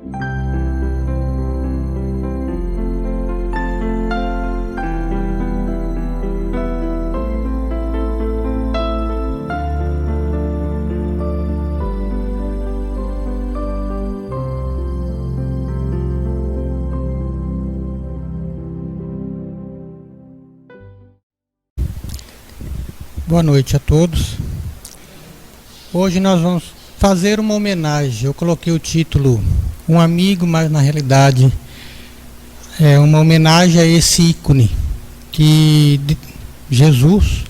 Boa noite a todos. Hoje nós vamos fazer uma homenagem. Eu coloquei o título Um Amigo, mas na realidade é uma homenagem a esse ícone que Jesus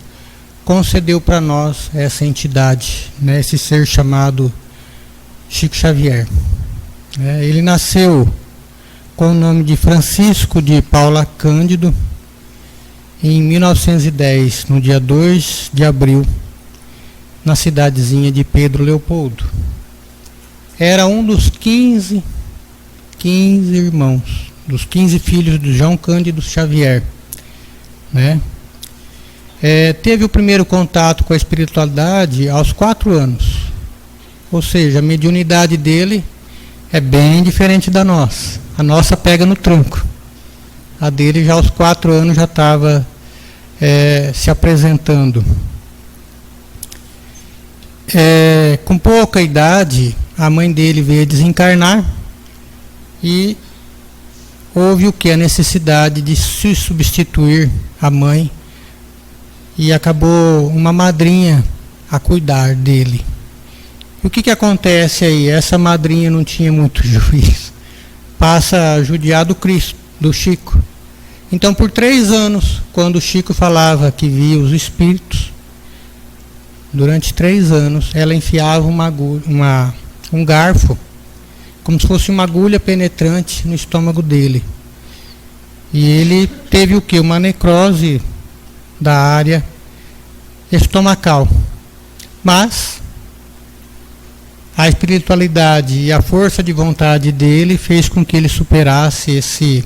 concedeu para nós, essa entidade, né, esse ser chamado Chico Xavier. Ele nasceu com o nome de Francisco de Paula Cândido em 1910, no dia 2 de abril, na cidadezinha de Pedro Leopoldo. Era um dos 15 irmãos, dos 15 filhos de João Cândido Xavier, né? Teve o primeiro contato com a espiritualidade aos 4 anos, ou seja, a mediunidade dele é bem diferente da nossa. A nossa pega no tranco. A dele já aos 4 anos já estava se apresentando. Com pouca idade, a mãe dele veio desencarnar e houve o que? A necessidade de se substituir a mãe, e acabou uma madrinha a cuidar dele. E o que acontece aí? Essa madrinha não tinha muito juízo, passa a judiar do Cristo, do Chico. Então, por 3 anos, quando o Chico falava que via os espíritos, durante 3 anos, ela enfiava um garfo, como se fosse uma agulha penetrante no estômago dele. E ele teve o quê? Uma necrose da área estomacal. Mas a espiritualidade e a força de vontade dele fez com que ele superasse esse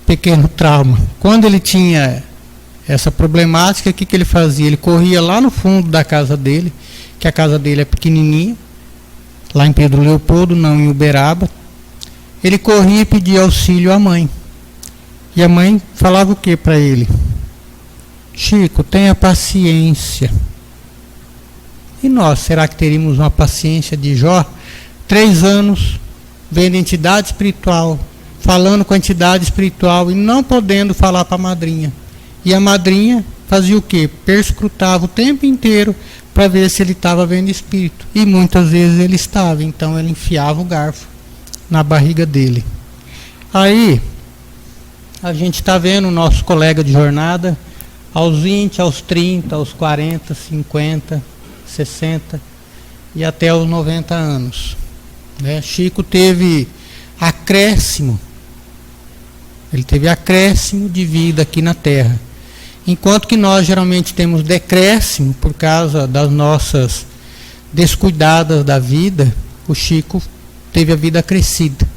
pequeno trauma. Quando ele tinha essa problemática, o que ele fazia? Ele corria lá no fundo da casa dele, que a casa dele é pequenininha, lá em Pedro Leopoldo, não em Uberaba. Ele corria e pedia auxílio à mãe. E a mãe falava o que para ele? Chico, tenha paciência. E nós, será que teríamos uma paciência de Jó? 3 anos, vendo entidade espiritual, falando com a entidade espiritual e não podendo falar para a madrinha. E a madrinha fazia o quê? Perscrutava o tempo inteiro para ver se ele estava vendo espírito. E muitas vezes ele estava, então ela enfiava o garfo na barriga dele. Aí, a gente está vendo o nosso colega de jornada, aos 20, aos 30, aos 40, 50, 60 e até aos 90 anos. Chico teve acréscimo. Ele teve acréscimo de vida aqui na Terra. Enquanto que nós geralmente temos decréscimo por causa das nossas descuidadas da vida, o Chico teve a vida acrescida.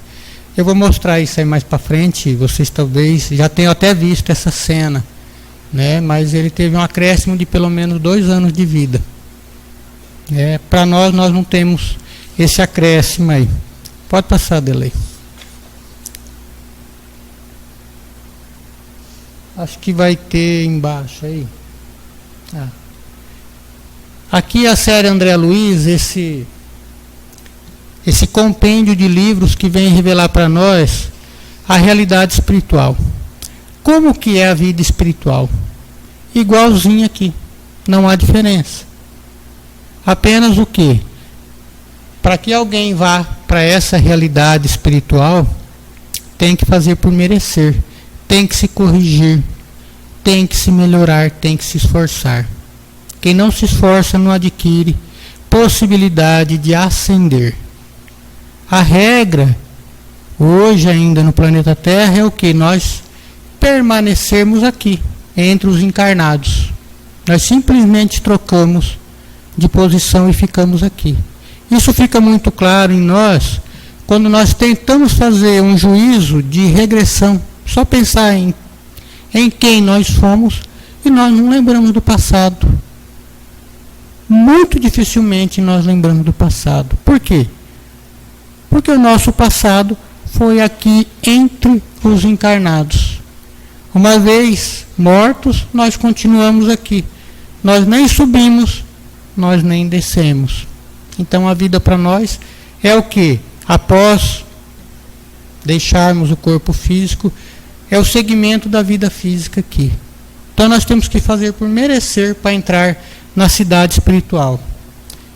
Eu vou mostrar isso aí mais para frente, vocês talvez já tenham até visto essa cena, né? Mas ele teve um acréscimo de pelo menos 2 anos de vida. Para nós não temos esse acréscimo aí. Pode passar, Delei. Acho que vai ter embaixo aí. Aqui a série André Luiz, esse compêndio de livros que vem revelar para nós a realidade espiritual. Como que é a vida espiritual? Igualzinho aqui, não há diferença. Apenas o quê? Para que alguém vá para essa realidade espiritual, tem que fazer por merecer. Tem que se corrigir, tem que se melhorar, tem que se esforçar. Quem não se esforça não adquire possibilidade de ascender. A regra, hoje ainda no planeta Terra, é o que? Nós permanecermos aqui, entre os encarnados. Nós simplesmente trocamos de posição e ficamos aqui. Isso fica muito claro em nós, quando nós tentamos fazer um juízo de regressão. Só pensar em quem nós fomos e nós não lembramos do passado. Muito dificilmente nós lembramos do passado. Por quê? Porque o nosso passado foi aqui entre os encarnados. Uma vez mortos, nós continuamos aqui. Nós nem subimos, nós nem descemos. Então a vida para nós é o que? Após deixarmos o corpo físico, é o segmento da vida física aqui. Então nós temos que fazer por merecer para entrar na cidade espiritual.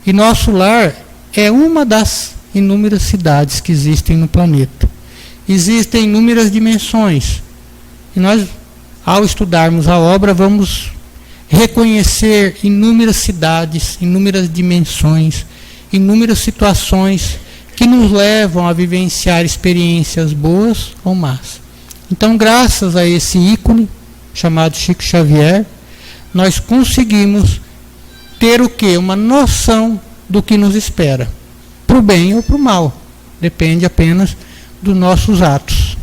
E nosso lar é uma das inúmeras cidades que existem no planeta. Existem inúmeras dimensões. E nós, ao estudarmos a obra, vamos reconhecer inúmeras cidades, inúmeras dimensões, inúmeras situações que nos levam a vivenciar experiências boas ou más. Então, graças a esse ícone chamado Chico Xavier, nós conseguimos ter o quê? Uma noção do que nos espera, para o bem ou para o mal, depende apenas dos nossos atos.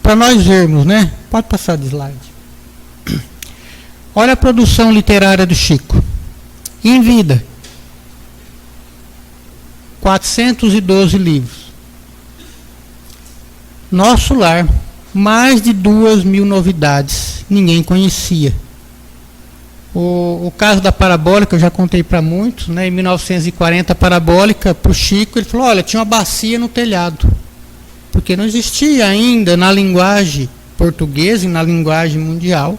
Para nós vermos, né? Pode passar de slide. Olha a produção literária do Chico. Em vida, 412 livros. Nosso lar, mais de 2.000 novidades, ninguém conhecia. O caso da parabólica, eu já contei para muitos, né? Em 1940, a parabólica, para o Chico, ele falou, olha, tinha uma bacia no telhado. Porque não existia ainda na linguagem portuguesa e na linguagem mundial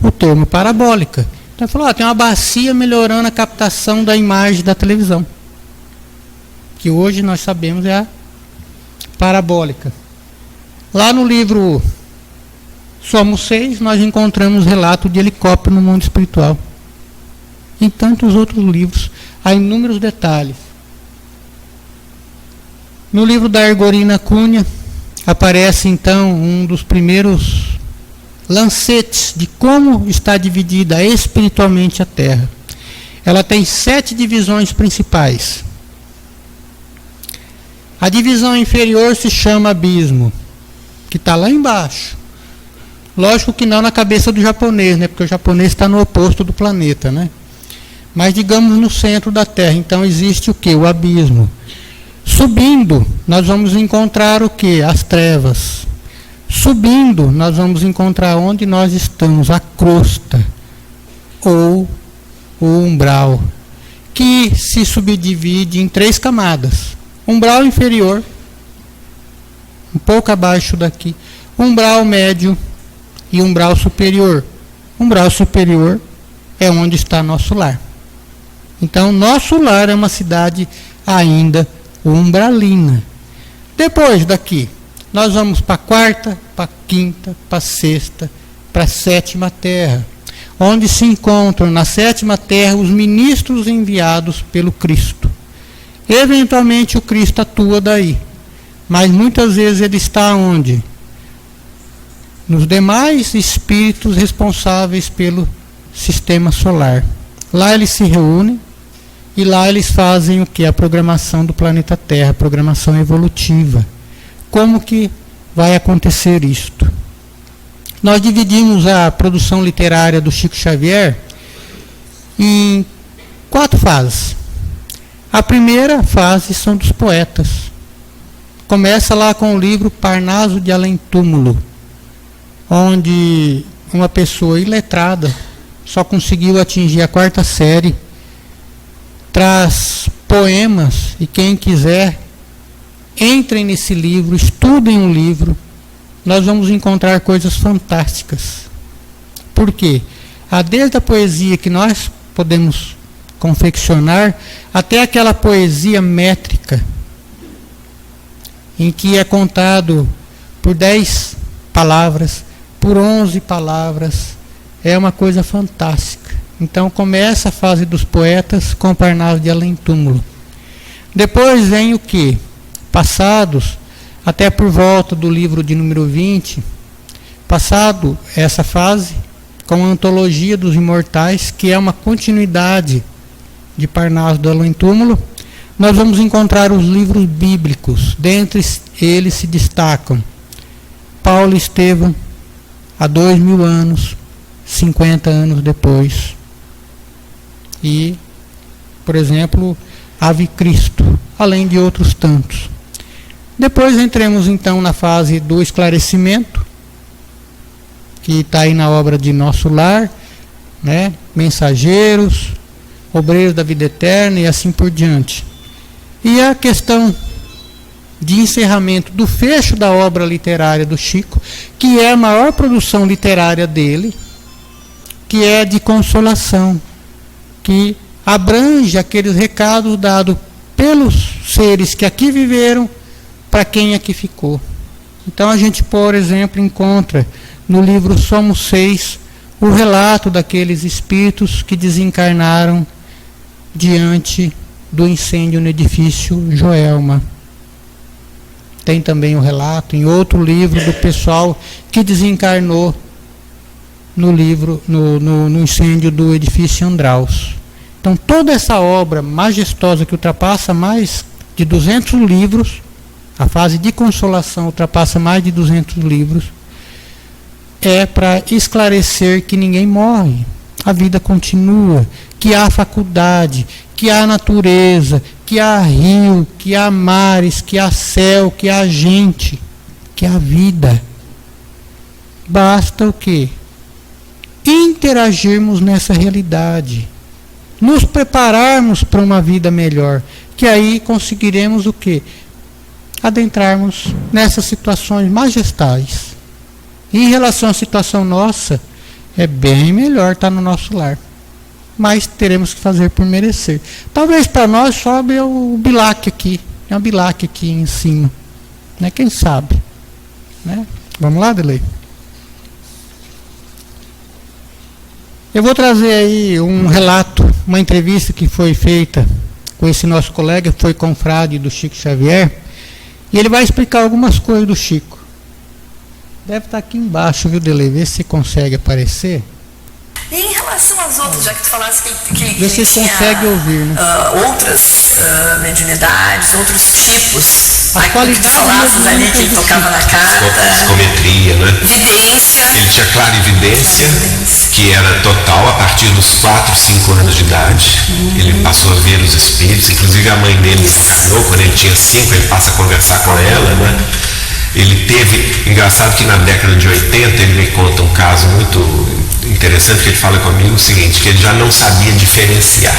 o termo parabólica. Então ele falou, tem uma bacia melhorando a captação da imagem da televisão. Que hoje nós sabemos é a parabólica. Lá no livro Somos 6, nós encontramos relato de helicóptero no mundo espiritual. Em tantos outros livros, há inúmeros detalhes. No livro da Argorina Cunha, aparece então um dos primeiros lancetes de como está dividida espiritualmente a Terra. Ela tem 7 divisões principais. A divisão inferior se chama abismo, que está lá embaixo. Lógico que não na cabeça do japonês, né? Porque o japonês está no oposto do planeta, né? Mas digamos no centro da Terra. Então existe o que? O abismo. Subindo, nós vamos encontrar o que? As trevas. Subindo, nós vamos encontrar onde nós estamos, a crosta, ou o umbral, que se subdivide em 3 camadas. Umbral inferior, um pouco abaixo daqui, umbral médio e umbral superior. Umbral superior é onde está nosso lar. Então, nosso lar é uma cidade ainda umbralina. Depois daqui, nós vamos para a 4ª, para a 5ª, para a 6ª, para a 7ª terra, onde se encontram na 7ª terra os ministros enviados pelo Cristo. Eventualmente o Cristo atua daí, mas muitas vezes ele está onde? Nos demais espíritos responsáveis pelo sistema solar. Lá eles se reúnem e lá eles fazem o que? A programação do planeta Terra, a programação evolutiva. Como que vai acontecer isto? Nós dividimos a produção literária do Chico Xavier em 4 fases. A primeira fase são dos poetas. Começa lá com o livro Parnaso de Além Túmulo, onde uma pessoa iletrada só conseguiu atingir a 4ª série, traz poemas, e quem quiser, entrem nesse livro, estudem o livro, nós vamos encontrar coisas fantásticas. Por quê? Desde a poesia que nós podemos confeccionar, até aquela poesia métrica, em que é contado por 10 palavras, por 11 palavras, é uma coisa fantástica. Então começa a fase dos poetas com Parnaso de Além Túmulo. Depois vem o que? Passados, até por volta do livro de número 20, passado essa fase, com a Antologia dos Imortais, que é uma continuidade de Parnaso de Além Túmulo, nós vamos encontrar os livros bíblicos. Dentre eles se destacam Paulo e Estevão, há 2000 anos, 50 anos depois. E, por exemplo, Ave Cristo, além de outros tantos. Depois entremos então na fase do esclarecimento, que está aí na obra de Nosso Lar, né? Mensageiros, Obreiros da Vida Eterna e assim por diante. E a questão de encerramento do fecho da obra literária do Chico, que é a maior produção literária dele, que é de consolação, que abrange aqueles recados dados pelos seres que aqui viveram para quem aqui ficou. Então a gente, por exemplo, encontra no livro Somos Seis o relato daqueles espíritos que desencarnaram diante do incêndio no edifício Joelma. Tem também o relato em outro livro do pessoal que desencarnou no livro, no incêndio do edifício Andraus. Então toda essa obra majestosa que ultrapassa mais de 200 livros, a fase de consolação ultrapassa mais de 200 livros, é para esclarecer que ninguém morre, a vida continua, que há faculdade, que há natureza, que há rio, que há mares, que há céu, que há gente, que há vida. Basta o quê? Interagirmos nessa realidade, nos prepararmos para uma vida melhor, que aí conseguiremos o quê? Adentrarmos nessas situações majestais. Em relação à situação nossa, é bem melhor estar no nosso lar. Mas teremos que fazer por merecer. Talvez para nós sobe o bilac aqui. Tem um bilac aqui em cima. Né? Quem sabe? Né? Vamos lá, Delei? Eu vou trazer aí um relato, uma entrevista que foi feita com esse nosso colega, que foi confrade do Chico Xavier, e ele vai explicar algumas coisas do Chico. Deve estar aqui embaixo, viu, Delei? Vê se consegue aparecer. E em relação às outras, já que tu falaste que vocês conseguem ouvir, né? Outras mediunidades, outros tipos. A qualidade que tu falasses ali que tocava na carta. Psicometria, né? Vidência. Ele tinha clarividência, que era total a partir dos 4, 5 anos de idade. Ele passou a ver os espíritos, inclusive a mãe dele encarnou, quando ele tinha 5, ele passa a conversar com ela, né? Ele teve, engraçado que na década de 80 ele me conta um caso muito interessante, que ele fala comigo o seguinte, que ele já não sabia diferenciar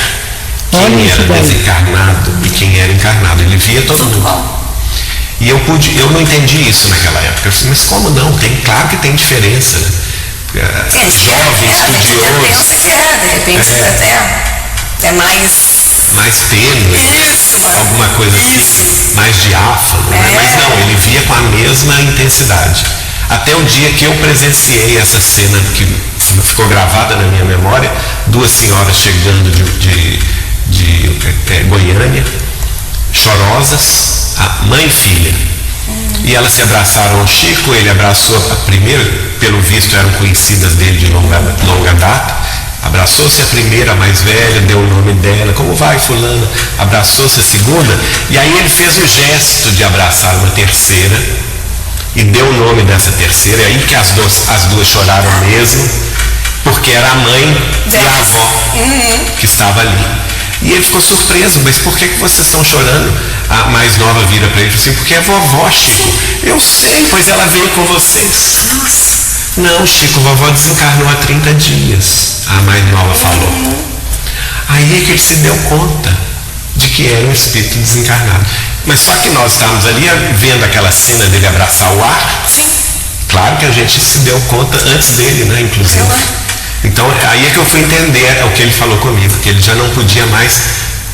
quem era desencarnado e quem era encarnado. Ele via todo mundo. E eu não entendi isso naquela época. Eu falei, mas como não? Claro que tem diferença, né? Jovem, estudioso. De repente até é mais tênue, alguma coisa assim, mais diáfano, né? Mas não, ele via com a mesma intensidade. Até o dia que eu presenciei essa cena que ficou gravada na minha memória, 2 senhoras chegando de Goiânia, chorosas, a mãe e filha. E elas se abraçaram ao Chico, ele abraçou a primeira, pelo visto eram conhecidas dele de longa data, abraçou-se a primeira, a mais velha, deu o nome dela, como vai fulana, abraçou-se a segunda, e aí ele fez o gesto de abraçar uma terceira, e deu o nome dessa terceira, e aí que as duas choraram mesmo, porque era a mãe e a avó que estava ali. E ele ficou surpreso, mas por que vocês estão chorando? A mais nova vira para ele e falou assim, porque é vovó, Chico. Eu sei, pois ela veio com vocês. Não, Chico, vovó desencarnou há 30 dias, a mais nova falou. Aí é que ele se deu conta de que era um espírito desencarnado. Mas só que nós estávamos ali vendo aquela cena dele abraçar o ar. Sim. Claro que a gente se deu conta antes dele, né, inclusive. Então aí é que eu fui entender o que ele falou comigo, que ele já não podia mais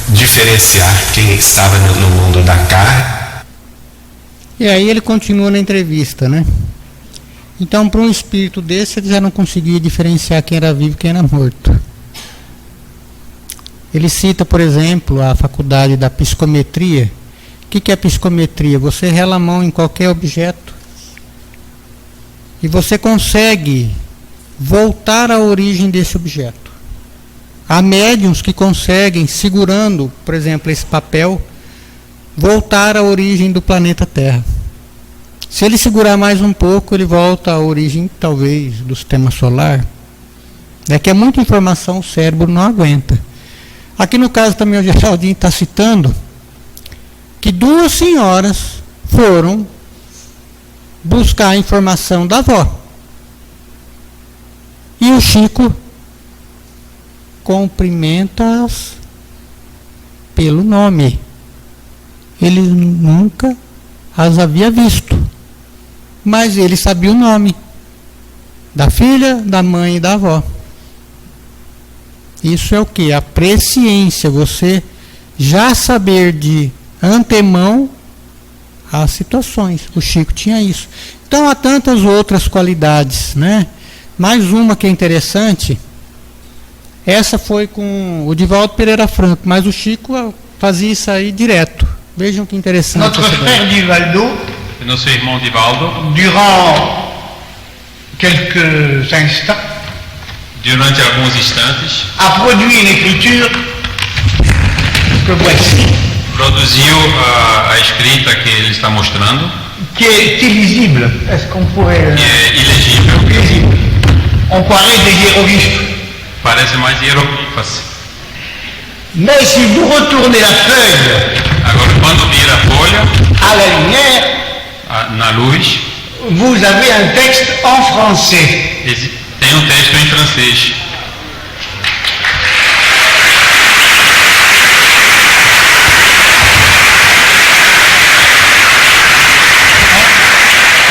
diferenciar quem estava no mundo da carne. E aí ele continua na entrevista, né? Então, para um espírito desse, ele já não conseguia diferenciar quem era vivo e quem era morto. Ele cita, por exemplo, a faculdade da psicometria. O que é psicometria? Você rela a mão em qualquer objeto e você consegue voltar à origem desse objeto. Há médiuns que conseguem, segurando, por exemplo, esse papel, voltar à origem do planeta Terra. Se ele segurar mais um pouco, ele volta à origem, talvez, do sistema solar. É que é muita informação, o cérebro não aguenta. Aqui no caso também o Geraldinho está citando que duas senhoras foram buscar a informação da avó. E o Chico cumprimenta-as pelo nome. Ele nunca as havia visto, mas ele sabia o nome da filha, da mãe e da avó. Isso é o que? A presciência, você já saber de antemão as situações. O Chico tinha isso. Então há tantas outras qualidades, né? Mais uma que é interessante, essa foi com o Divaldo Pereira Franco, mas o Chico fazia isso aí direto. Vejam que interessante. Notre frère Divaldo, Nosso irmão Divaldo, durant quelques instants, durante alguns instantes, a produit une écriture que voici, produziu a escrita que ele está mostrando, qui est illisible. Est-ce qu'on pourrait... que é ilegível, illisible. On croirait des hiéroglyphes. parece mais hieroglifas. Mais si vous retournez la feuille Agora, quando vira a folha, à la lumière, na luz, vous avez un texte en français. tem um texto em francês.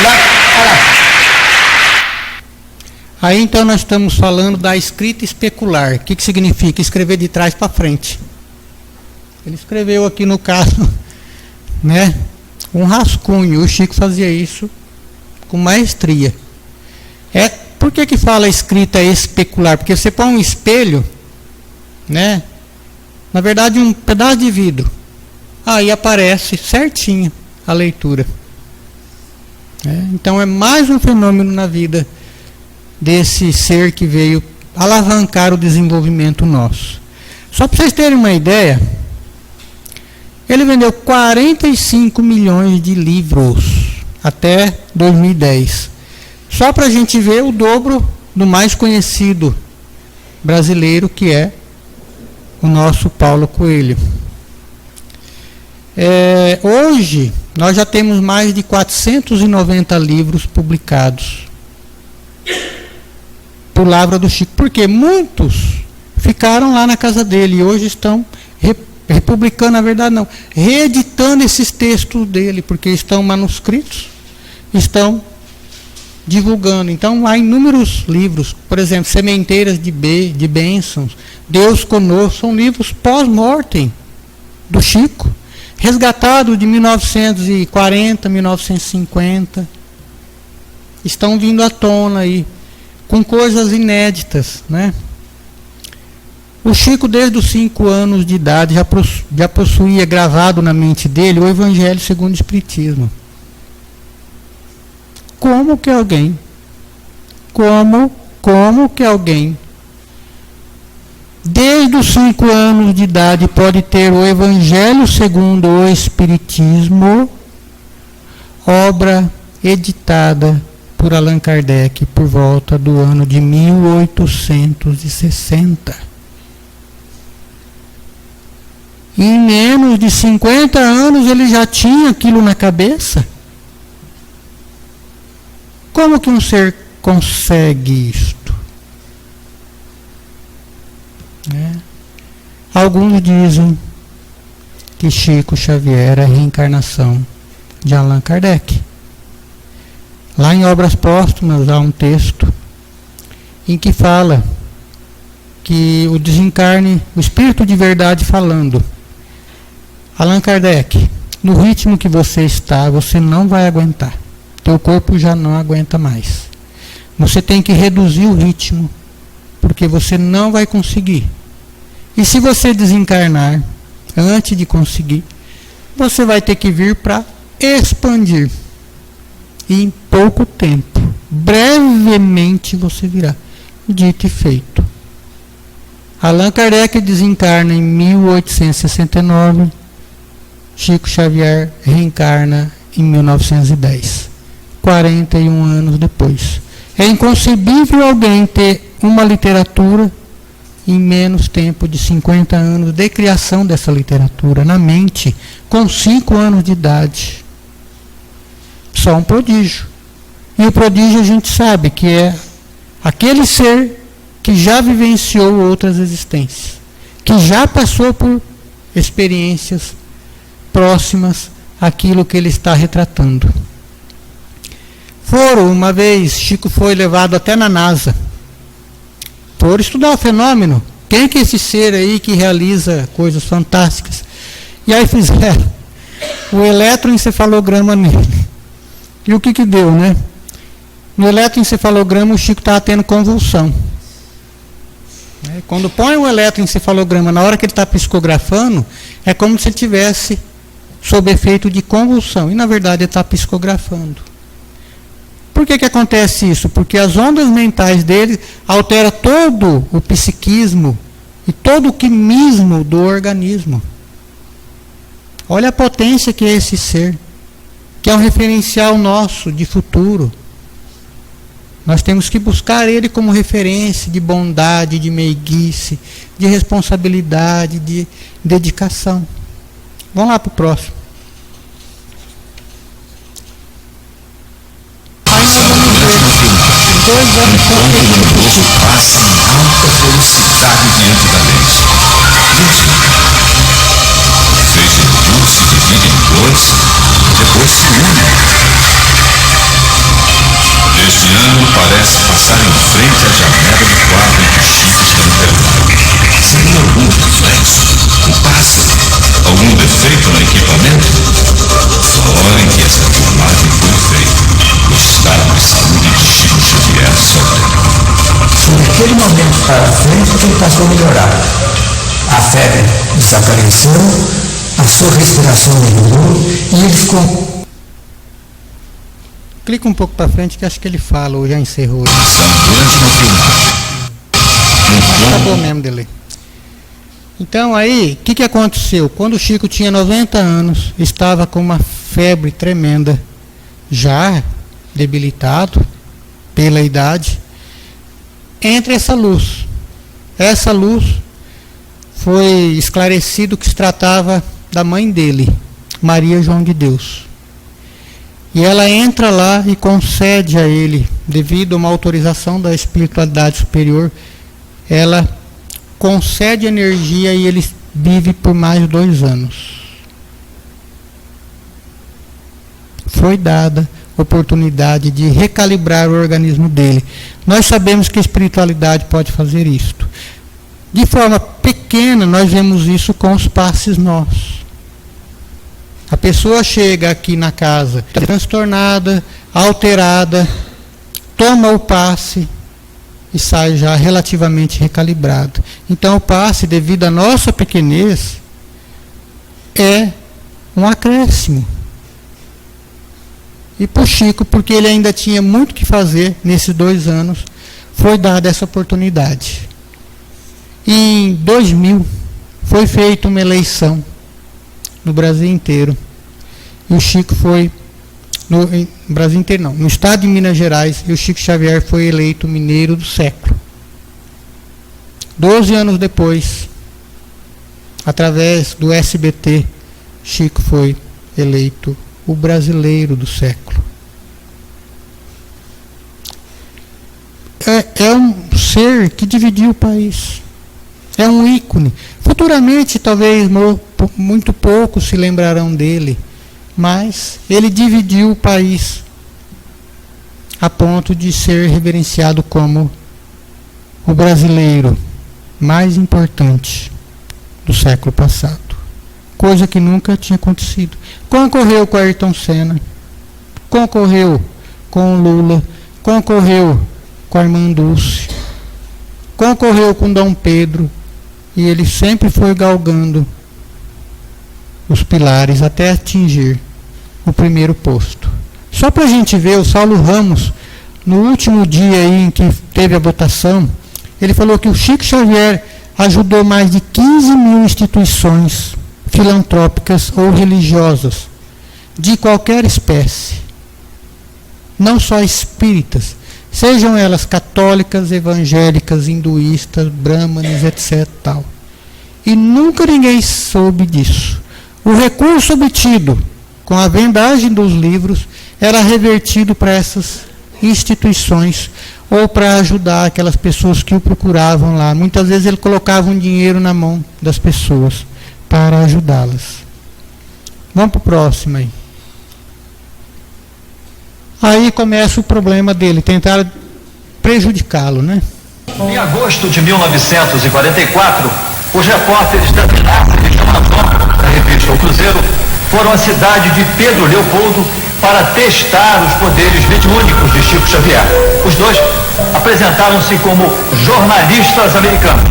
Là, voilà. Aí então nós estamos falando da escrita especular. O que significa? Escrever de trás para frente. Ele escreveu aqui no caso, né, um rascunho. O Chico fazia isso com maestria. Por que fala escrita especular? Porque você põe um espelho, né, na verdade um pedaço de vidro, aí aparece certinho a leitura. Então é mais um fenômeno na vida desse ser que veio alavancar o desenvolvimento nosso. Só para vocês terem uma ideia, ele vendeu 45 milhões de livros até 2010. Só para a gente ver o dobro do mais conhecido brasileiro, que é o nosso Paulo Coelho. Hoje, nós já temos mais de 490 livros publicados por Lavra do Chico, porque muitos ficaram lá na casa dele e hoje estão republicando, na verdade não, reeditando esses textos dele, porque estão manuscritos, estão divulgando. Então há inúmeros livros, por exemplo, Sementeiras de Bênçãos, Deus Conosco, são livros pós-mortem do Chico, resgatados de 1940, 1950, estão vindo à tona aí, com coisas inéditas, né? O Chico, desde os 5 anos de idade, já possuía gravado na mente dele o Evangelho segundo o Espiritismo. Como que alguém, desde os 5 anos de idade, pode ter o Evangelho segundo o Espiritismo, obra editada por Allan Kardec por volta do ano de 1860. Em menos de 50 anos ele já tinha aquilo na cabeça. Como que um ser consegue isto? Alguns dizem que Chico Xavier é a reencarnação de Allan Kardec. Lá em Obras Póstumas há um texto em que fala que o desencarne, o Espírito de Verdade falando: Allan Kardec, no ritmo que você está, você não vai aguentar. Teu corpo já não aguenta mais. Você tem que reduzir o ritmo, porque você não vai conseguir. E se você desencarnar antes de conseguir, você vai ter que vir para expandir. E em pouco tempo, brevemente você virá. Dito e feito. Allan Kardec desencarna em 1869. Chico Xavier reencarna em 1910. 41 anos depois. É inconcebível alguém ter uma literatura em menos tempo de 50 anos de criação dessa literatura, na mente, com 5 anos de idade. Só um prodígio. E o prodígio a gente sabe que é aquele ser que já vivenciou outras existências, que já passou por experiências próximas àquilo que ele está retratando. Uma vez, Chico foi levado até na NASA, por estudar o fenômeno. Quem que é esse ser aí que realiza coisas fantásticas? E aí fizeram o eletroencefalograma nele. E o que que deu, né? No eletroencefalograma o Chico estava tendo convulsão. Quando põe o eletroencefalograma, na hora que ele está psicografando, é como se ele estivesse sob efeito de convulsão. E na verdade ele está psicografando. Por que que acontece isso? Porque as ondas mentais dele alteram todo o psiquismo e todo o quimismo do organismo. Olha a potência que é esse ser, que é um referencial nosso de futuro. Nós temos que buscar ele como referência de bondade, de meiguice, de responsabilidade, de dedicação. Vamos lá para o próximo. Enquanto o luminoso passa em alta velocidade diante da lente. Fez o mundo se divide em dois, depois se une. Este ano parece passar em frente à janela do quarto em que o Chico está internado. Seria algum reflexo, um passe, algum defeito no equipamento? Só hora em que essa filmagem foi feita. O estado de saúde de Chico Xavier sofreu. Foi naquele momento para frente que ele passou a melhorar. A febre desapareceu, a sua respiração melhorou e ele ficou. Clica um pouco para frente que acho que ele fala, ou já encerrou. Durante uma filmagem. Acabou mesmo dele. Então aí, o que aconteceu? Quando o Chico tinha 90 anos, estava com uma febre tremenda, já debilitado pela idade, entra essa luz. Essa luz foi esclarecido que se tratava da mãe dele, Maria João de Deus. E ela entra lá e concede a ele, devido a uma autorização da espiritualidade superior, ela concede energia e ele vive por mais 2 anos. Foi dada oportunidade de recalibrar o organismo dele. Nós sabemos que a espiritualidade pode fazer isto. De forma pequena, nós vemos isso com os passes nossos. A pessoa chega aqui na casa transtornada, alterada, toma o passe e sai já relativamente recalibrado. Então o passe, devido à nossa pequenez, é um acréscimo. E para o Chico, porque ele ainda tinha muito que fazer nesses 2 anos, foi dada essa oportunidade. Em 2000, foi feita uma eleição no Brasil inteiro. E o Chico foi, no Brasil inteiro não, no estado de Minas Gerais, e o Chico Xavier foi eleito mineiro do século. 12 anos depois, através do SBT, Chico foi eleito o brasileiro do século. É um ser que dividiu o país. É um ícone. Futuramente, talvez muito poucos se lembrarão dele, mas ele dividiu o país a ponto de ser reverenciado como o brasileiro mais importante do século passado. Coisa que nunca tinha acontecido. Concorreu com Ayrton Senna, concorreu com o Lula, concorreu com a irmã Dulce, concorreu com Dom Pedro, e ele sempre foi galgando os pilares até atingir o primeiro posto. Só para a gente ver, o Saulo Ramos, no último dia aí em que teve a votação, ele falou que o Chico Xavier ajudou mais de 15 mil instituições filantrópicas ou religiosas, de qualquer espécie. Não só espíritas, sejam elas católicas, evangélicas, hinduístas, brahmanes, etc. Tal. E nunca ninguém soube disso. O recurso obtido com a vendagem dos livros era revertido para essas instituições ou para ajudar aquelas pessoas que o procuravam lá. Muitas vezes ele colocava um dinheiro na mão das pessoas para ajudá-las. Vamos para o próximo aí. Aí começa o problema dele, tentar prejudicá-lo, né? Em agosto de 1944, os repórteres da Vinastre e Jamazon, da revista O Cruzeiro, foram à cidade de Pedro Leopoldo para testar os poderes mediúnicos de Chico Xavier. Os dois apresentaram-se como jornalistas americanos.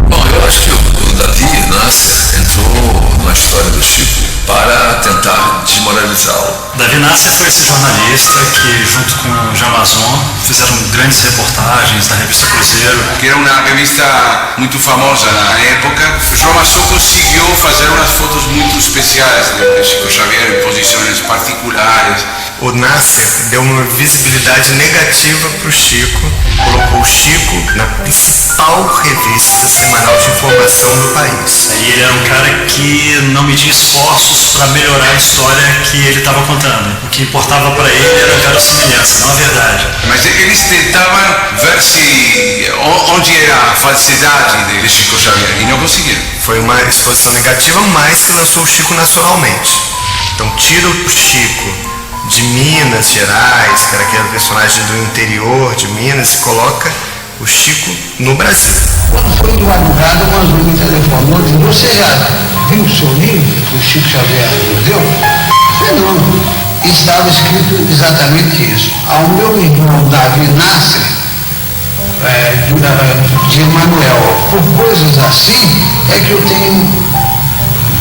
Bom, eu acho que o Davi Nasser entrou na história do Chico para tentar desmoralizá-lo. Davi Nasser foi esse jornalista que, junto com o Jamazon, fizeram grandes reportagens na revista Cruzeiro. Que era uma revista muito famosa na época. O Jamazon conseguiu fazer umas fotos muito especiais de Chico Xavier em posições particulares. O Nasser deu uma visibilidade negativa para o Chico, colocou o Chico na principal revista semanal de informação do país. E ele era um cara que não media esforços para melhorar a história que ele estava contando. O que importava para ele era a verossimilhança, não a verdade. Mas eles tentavam ver se onde era a falsidade de Chico Xavier e não conseguiram. Foi uma exposição negativa, mas que lançou o Chico nacionalmente. Então tira o Chico de Minas Gerais, que era aquele personagem do interior de Minas, e coloca o Chico no Brasil. Quando foi de madrugada, o Manzoni me telefonou e disse: você já viu o seu livro, do Chico Xavier no museu? Eu falei: não. Estava escrito exatamente isso. Ao meu irmão Davi Nasser, de Emanuel, por coisas assim, é que eu tenho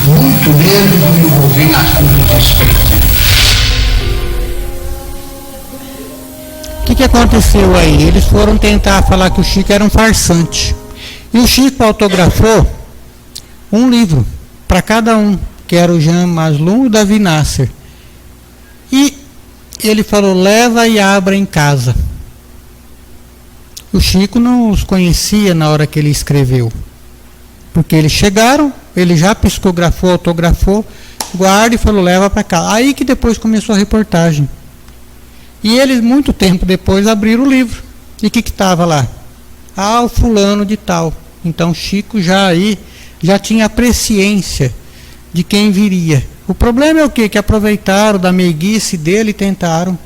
muito medo de me envolver em assuntos de espírito. O que aconteceu aí? Eles foram tentar falar que o Chico era um farsante. E o Chico autografou um livro para cada um, que era o Jean Maslum e o Davi Nasser. E ele falou: leva e abra em casa. O Chico não os conhecia na hora que ele escreveu. Porque eles chegaram, ele já psicografou, autografou, guarda e falou: leva para casa. Aí que depois começou a reportagem. E eles, muito tempo depois, abriram o livro. E o que estava lá? Ah, o fulano de tal. Então Chico já tinha a presciência de quem viria. O problema é o quê? Que aproveitaram da meiguice dele e tentaram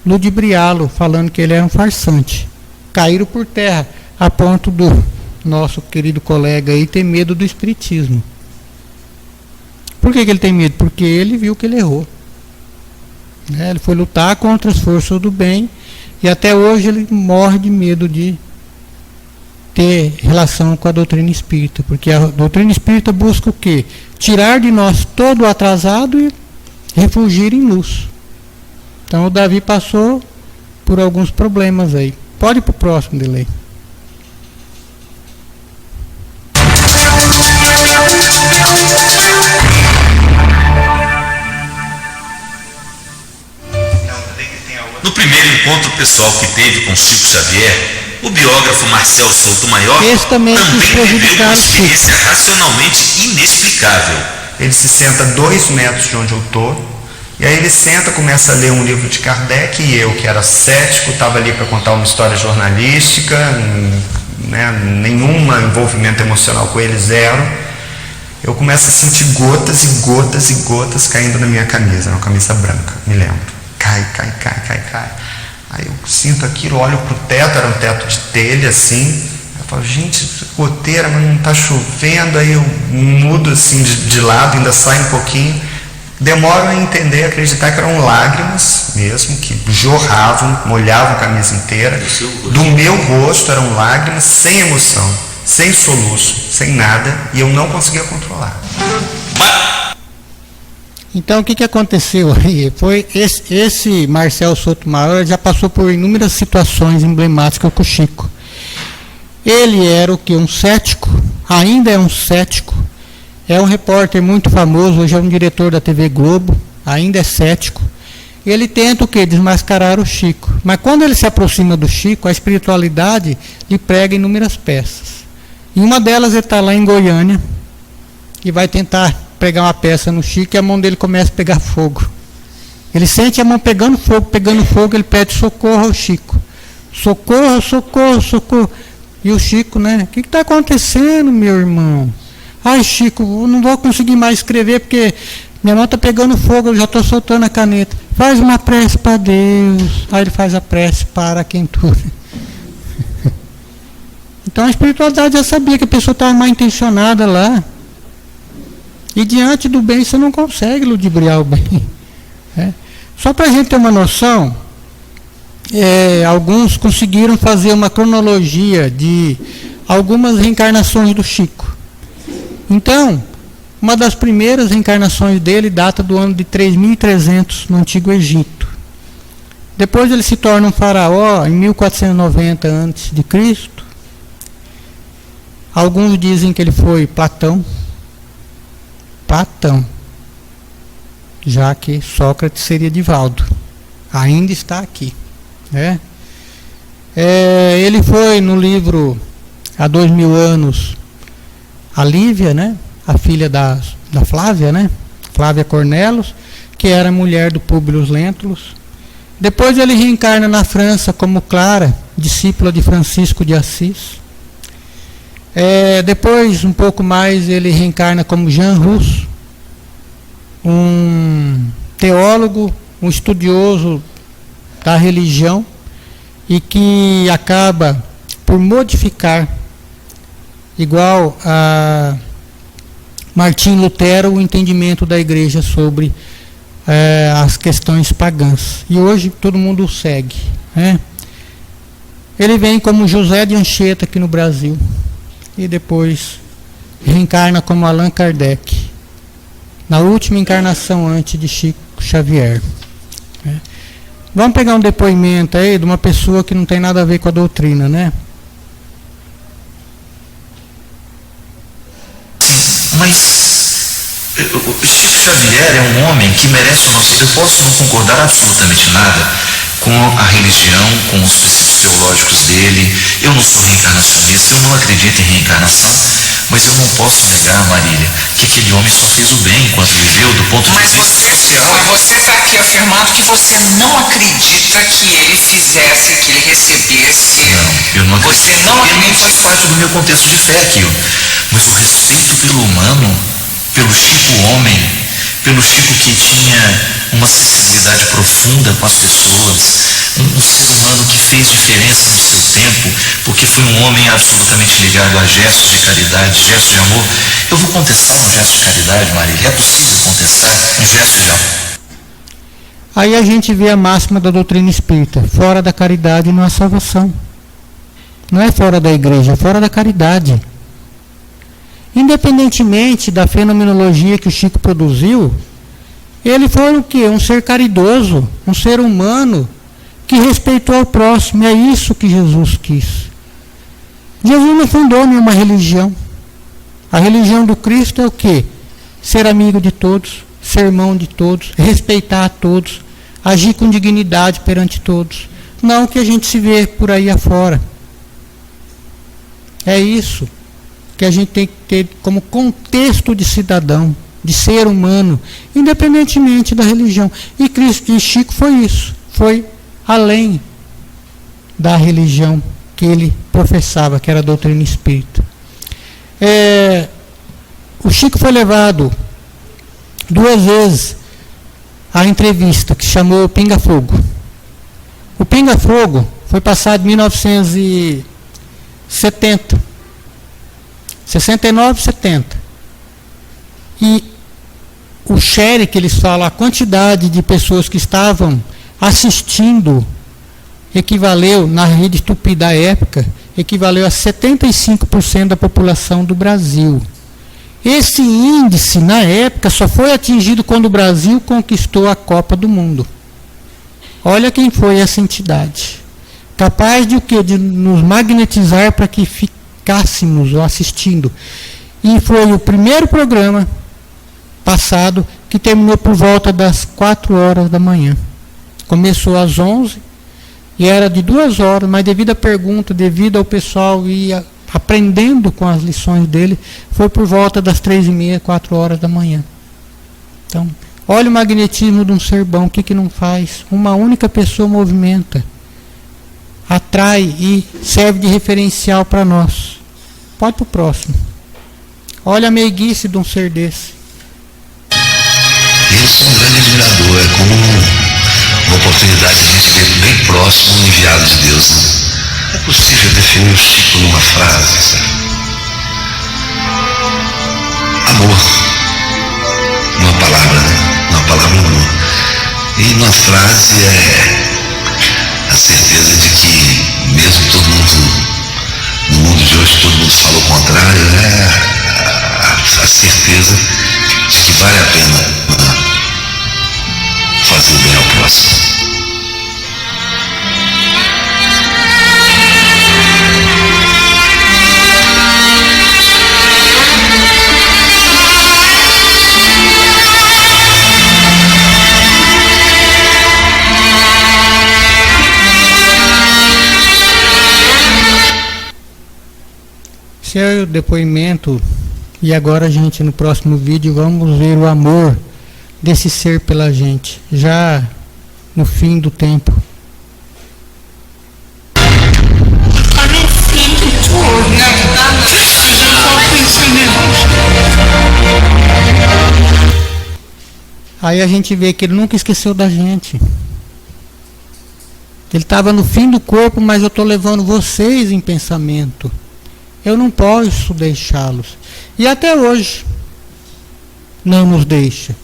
ludibriá-lo, falando que ele era um farsante. Caíram por terra, a ponto do nosso querido colega aí ter medo do espiritismo. Por que ele tem medo? Porque ele viu que ele errou. Ele foi lutar contra as forças do bem e até hoje ele morre de medo de ter relação com a doutrina espírita, porque a doutrina espírita busca o quê? Tirar de nós todo o atrasado e refugir em luz. Então o Davi passou por alguns problemas aí. Pode ir para o próximo, Delay. No primeiro encontro pessoal que teve com Chico Xavier, o biógrafo Marcel Souto Maior também viveu uma experiência racionalmente inexplicável. Ele se senta a 2 metros de onde eu estou, e aí ele senta, começa a ler um livro de Kardec, e eu, que era cético, estava ali para contar uma história jornalística, né, nenhum envolvimento emocional com ele, zero. Eu começo a sentir gotas e gotas e gotas caindo na minha camisa, uma camisa branca, me lembro. Cai. Aí eu sinto aquilo, olho pro teto, era um teto de telha assim. Eu falo: gente, goteira, mas não tá chovendo. Aí eu mudo assim de lado, ainda sai um pouquinho. Demoro a entender, a acreditar que eram lágrimas mesmo, que jorravam, molhavam a camisa inteira. Do meu rosto eram lágrimas, sem emoção, sem soluço, sem nada, e eu não conseguia controlar. Então o que aconteceu aí? Foi esse Marcel Souto Maior já passou por inúmeras situações emblemáticas com o Chico. Ele era o que? Um cético, ainda é um cético, é um repórter muito famoso, hoje é um diretor da TV Globo, ainda é cético, ele tenta o quê? Desmascarar o Chico. Mas quando ele se aproxima do Chico, a espiritualidade lhe prega inúmeras peças. E uma delas ele está lá em Goiânia e vai tentar pregar uma peça no Chico e a mão dele começa a pegar fogo. Ele sente a mão pegando fogo, ele pede socorro ao Chico. Socorro, socorro, socorro. E o Chico, né? O que está acontecendo, meu irmão? Ai, Chico, eu não vou conseguir mais escrever porque minha mão está pegando fogo, eu já estou soltando a caneta. Faz uma prece para Deus. Aí ele faz a prece para a quentura. Então a espiritualidade já sabia que a pessoa estava mal intencionada lá. E diante do bem você não consegue ludibriar o bem. Só para a gente ter uma noção, alguns conseguiram fazer uma cronologia de algumas reencarnações do Chico. Então, uma das primeiras reencarnações dele data do ano de 3300 no Antigo Egito. Depois ele se torna um faraó em 1490 a.C. Alguns dizem que ele foi Platão, já que Sócrates seria Divaldo. Ainda está aqui. Ele foi no livro há 2000 anos, a Lívia, né? A filha da Flávia, né? Flávia Cornelos, que era mulher do Públio Lentulus. Depois ele reencarna na França como Clara, discípula de Francisco de Assis. Depois, um pouco mais, ele reencarna como Jean Rus, um teólogo, um estudioso da religião, e que acaba por modificar, igual a Martim Lutero, o entendimento da igreja sobre as questões pagãs. E hoje todo mundo o segue. Ele vem como José de Anchieta aqui no Brasil. E depois reencarna como Allan Kardec, na última encarnação antes de Chico Xavier. Vamos pegar um depoimento aí de uma pessoa que não tem nada a ver com a doutrina, né? Mas o Chico Xavier é um homem que merece o nosso... Eu posso não concordar absolutamente nada com a religião, com os princípios teológicos dele. Eu não sou reencarnacionista, eu não acredito em reencarnação, mas eu não posso negar, Marília, que aquele homem só fez o bem enquanto viveu, do ponto de vista social. Mas você está aqui afirmando que você não acredita que ele fizesse, que ele recebesse. Não, eu não acredito. Você não acredita. Não faz parte do meu contexto de fé aquilo. Mas o respeito pelo humano, pelo Chico homem, pelo Chico que tinha uma sensibilidade profunda com as pessoas, um ser humano que fez diferença no seu tempo, porque foi um homem absolutamente ligado a gestos de caridade, gestos de amor. Eu vou contestar um gesto de caridade, Marília? É possível contestar um gesto de amor? Aí a gente vê a máxima da doutrina espírita: fora da caridade não há salvação. Não é fora da igreja, é fora da caridade. Independentemente da fenomenologia que o Chico produziu, ele foi o quê? Um ser caridoso, um ser humano que respeitou o próximo. É isso que Jesus quis. Jesus não fundou nenhuma religião. A religião do Cristo é o quê? Ser amigo de todos, ser irmão de todos, respeitar a todos, agir com dignidade perante todos. Não o que a gente se vê por aí afora. É isso que a gente tem que ter como contexto de cidadão, de ser humano, independentemente da religião. E Cristo e Chico foi isso, foi além da religião que ele professava, que era a doutrina espírita. O Chico foi levado 2 vezes à entrevista, que se chamou Pinga Fogo. O Pinga Fogo foi passado em 1970. 69, 70. E o share que eles falam, a quantidade de pessoas que estavam assistindo, equivaleu, na rede Tupi da época, equivaleu a 75% da população do Brasil. Esse índice, na época, só foi atingido quando o Brasil conquistou a Copa do Mundo. Olha quem foi essa entidade. Capaz de o quê? De nos magnetizar para que ficássemos assistindo. E foi o primeiro programa passado que terminou por volta das 4 horas da manhã. Começou às 11 e era de 2 horas, mas devido à pergunta, devido ao pessoal ir aprendendo com as lições dele, foi por volta das 3h30, 4 horas da manhã. Então, olha o magnetismo de um ser bom, o que não faz? Uma única pessoa movimenta, atrai e serve de referencial para nós. Pode para o próximo. Olha a meiguice de um ser desse. Eu sou um grande admirador, é como uma oportunidade de a gente ver bem próximo um enviado de Deus. Né? É possível definir o Chico numa frase, sabe? Amor. Uma palavra, né? Uma palavra amor. E uma frase é a certeza de que, mesmo todo mundo, no mundo de hoje, todo mundo fala o contrário, né? A certeza de que vale a pena fazer o bem ao próximo. Esse é o depoimento. E agora, gente, no próximo vídeo vamos ver o amor desse ser pela gente, já no fim do tempo. Aí a gente vê que ele nunca esqueceu da gente. Ele estava no fim do corpo, mas eu estou levando vocês em pensamento. Eu não posso deixá-los. E até hoje não nos deixa.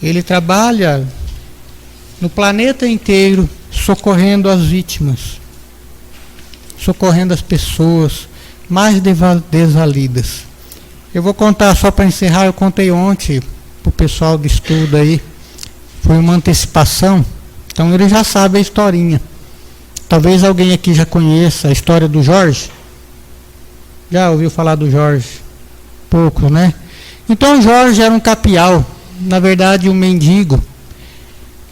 Ele trabalha no planeta inteiro socorrendo as vítimas, socorrendo as pessoas mais desvalidas. Eu vou contar só para encerrar, eu contei ontem para o pessoal de estudo aí, foi uma antecipação, então ele já sabe a historinha. Talvez alguém aqui já conheça a história do Jorge. Já ouviu falar do Jorge? Pouco, né? Então o Jorge era um capial, na verdade um mendigo,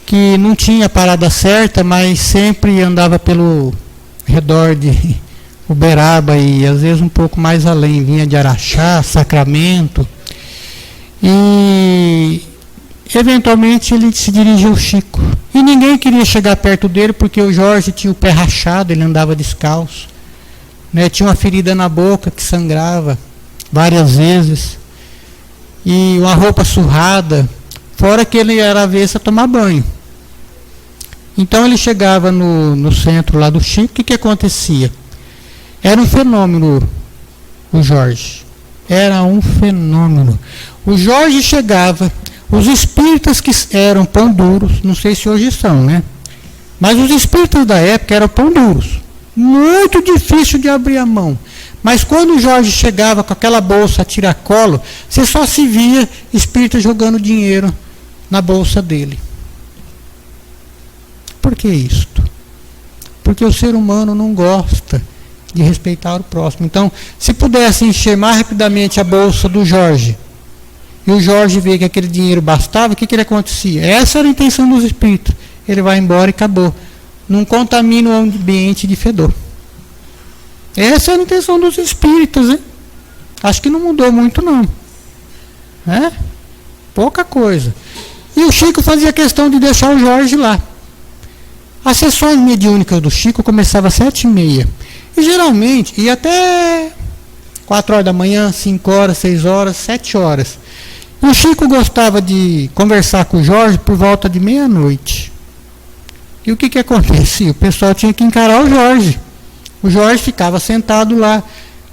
que não tinha parada certa, mas sempre andava pelo redor de Uberaba e às vezes um pouco mais além, vinha de Araxá, Sacramento. E eventualmente ele se dirigiu ao Chico. E ninguém queria chegar perto dele porque o Jorge tinha o pé rachado, ele andava descalço. Né? Tinha uma ferida na boca que sangrava várias vezes. E uma roupa surrada, fora que ele era avesso a tomar banho. Então ele chegava no centro lá do Chico, o que acontecia? Era um fenômeno o Jorge. Era um fenômeno. O Jorge chegava, os espíritas que eram pão duros, não sei se hoje são, né? Mas os espíritas da época eram pão duros. Muito difícil de abrir a mão. Mas quando o Jorge chegava com aquela bolsa a tiracolo, você só se via espírita jogando dinheiro na bolsa dele. Por que isto? Porque o ser humano não gosta de respeitar o próximo. Então, se pudesse encher mais rapidamente a bolsa do Jorge, e o Jorge vê que aquele dinheiro bastava, o que acontecia? Essa era a intenção dos espíritos. Ele vai embora e acabou. Não contamina o ambiente de fedor. Essa era a intenção dos espíritos, hein? Acho que não mudou muito, não. É? Pouca coisa. E o Chico fazia questão de deixar o Jorge lá. As sessões mediúnicas do Chico começavam às 7h30. E geralmente ia até 4 horas da manhã, 5 horas, 6 horas, 7 horas. E o Chico gostava de conversar com o Jorge por volta de meia-noite. E o que acontecia? O pessoal tinha que encarar o Jorge. O Jorge ficava sentado lá,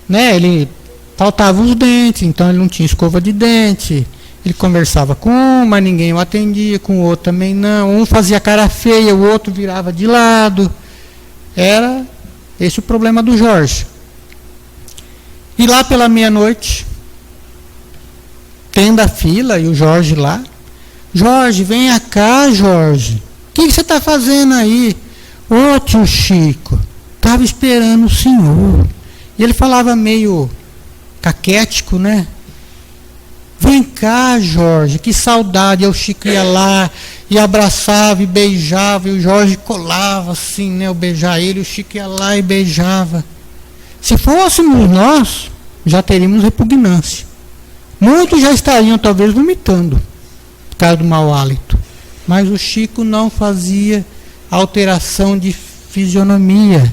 né? Ele faltava os dentes, então ele não tinha escova de dente. Ele conversava com um, mas ninguém o atendia, com o outro também não. Um fazia cara feia, o outro virava de lado. Era esse o problema do Jorge. E lá pela meia-noite, tendo a fila e o Jorge lá. Jorge, venha cá, Jorge. O que você está fazendo aí? Ô, tio Chico, estava esperando o senhor. E ele falava meio caquético, né? Vem cá, Jorge, que saudade. Aí o Chico ia lá e abraçava e beijava, e o Jorge colava assim, né, eu beijar ele, o Chico ia lá e beijava. Se fôssemos nós, já teríamos repugnância. Muitos já estariam talvez vomitando por causa do mau hálito. Mas o Chico não fazia alteração de fisionomia,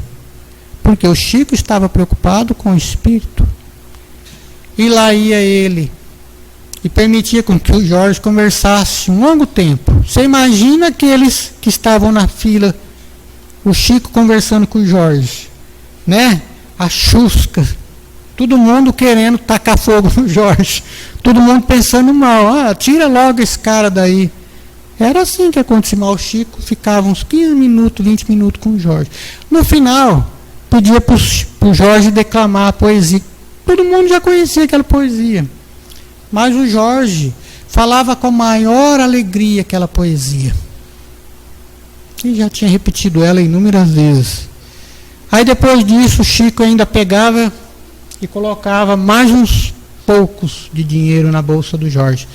porque o Chico estava preocupado com o espírito. E lá ia ele e permitia com que o Jorge conversasse um longo tempo. Você imagina aqueles que estavam na fila, o Chico conversando com o Jorge, né? A chusca, todo mundo querendo tacar fogo no Jorge, todo mundo pensando mal, tira logo esse cara daí. Era assim que acontecia. O Chico ficava uns 15 minutos, 20 minutos com o Jorge. No final, pedia para o Jorge declamar a poesia. Todo mundo já conhecia aquela poesia. Mas o Jorge falava com a maior alegria aquela poesia. E já tinha repetido ela inúmeras vezes. Aí depois disso, o Chico ainda pegava e colocava mais uns poucos de dinheiro na bolsa do Jorge.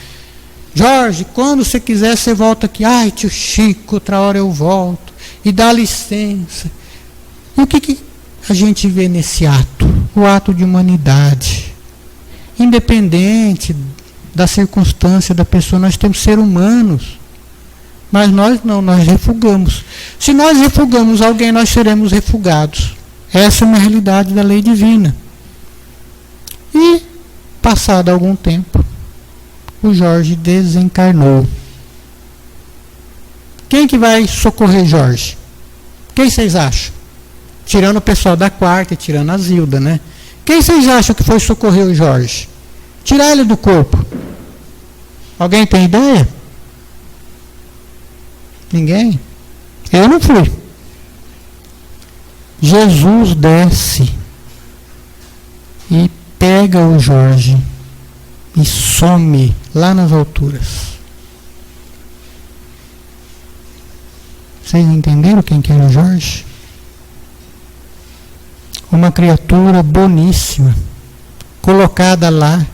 Jorge, quando você quiser, você volta aqui. Ai, tio Chico, outra hora eu volto. E dá licença. E o que a gente vê nesse ato? O ato de humanidade. Independente da circunstância da pessoa, nós temos que ser humanos. Mas nós não, nós refugamos. Se nós refugamos alguém, nós seremos refugados. Essa é uma realidade da lei divina. E, passado algum tempo, o Jorge desencarnou. Quem que vai socorrer Jorge? Quem vocês acham? Tirando o pessoal da quarta e tirando a Zilda, né? Quem vocês acham que foi socorrer o Jorge? Tirar ele do corpo. Alguém tem ideia? Ninguém? Eu não fui. Jesus desce e pega o Jorge e some lá nas alturas. Vocês entenderam quem que era o Jorge? Uma criatura boníssima, colocada lá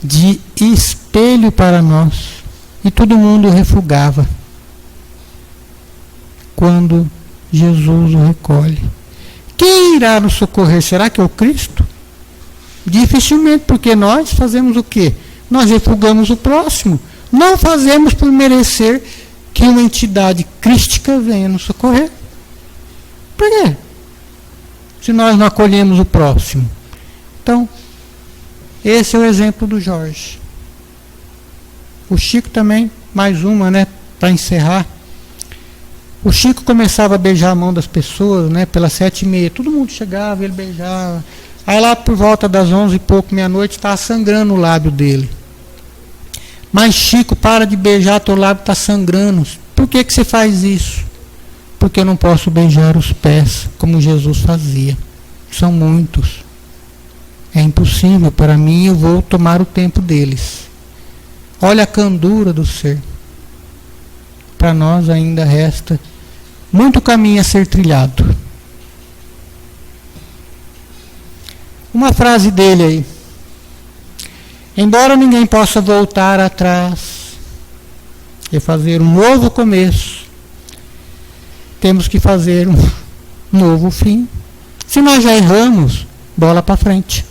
de espelho para nós, e todo mundo refugava quando Jesus o recolhe. Quem irá nos socorrer? Será que é o Cristo? Dificilmente, porque nós fazemos o quê? Nós refugamos o próximo. Não fazemos por merecer que uma entidade crística venha nos socorrer. Por quê? Se nós não acolhemos o próximo. Então, esse é o exemplo do Jorge. O Chico também, mais uma, né, para encerrar. O Chico começava a beijar a mão das pessoas, né, pelas 7h30. Todo mundo chegava, ele beijava. Aí lá por volta das 11 e pouco, meia-noite, estava sangrando o lábio dele. Mas Chico, para de beijar, teu lábio está sangrando. Por que você faz isso? Porque eu não posso beijar os pés, como Jesus fazia. São muitos. É impossível para mim, eu vou tomar o tempo deles. Olha a candura do ser. Para nós ainda resta muito caminho a ser trilhado. Uma frase dele aí. Embora ninguém possa voltar atrás e fazer um novo começo, temos que fazer um novo fim. Se nós já erramos, bola para frente.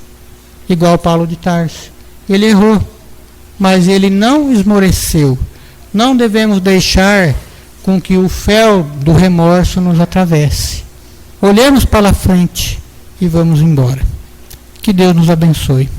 Igual Paulo de Tarso. Ele errou, mas ele não esmoreceu. Não devemos deixar com que o fel do remorso nos atravesse. Olhemos para frente e vamos embora. Que Deus nos abençoe.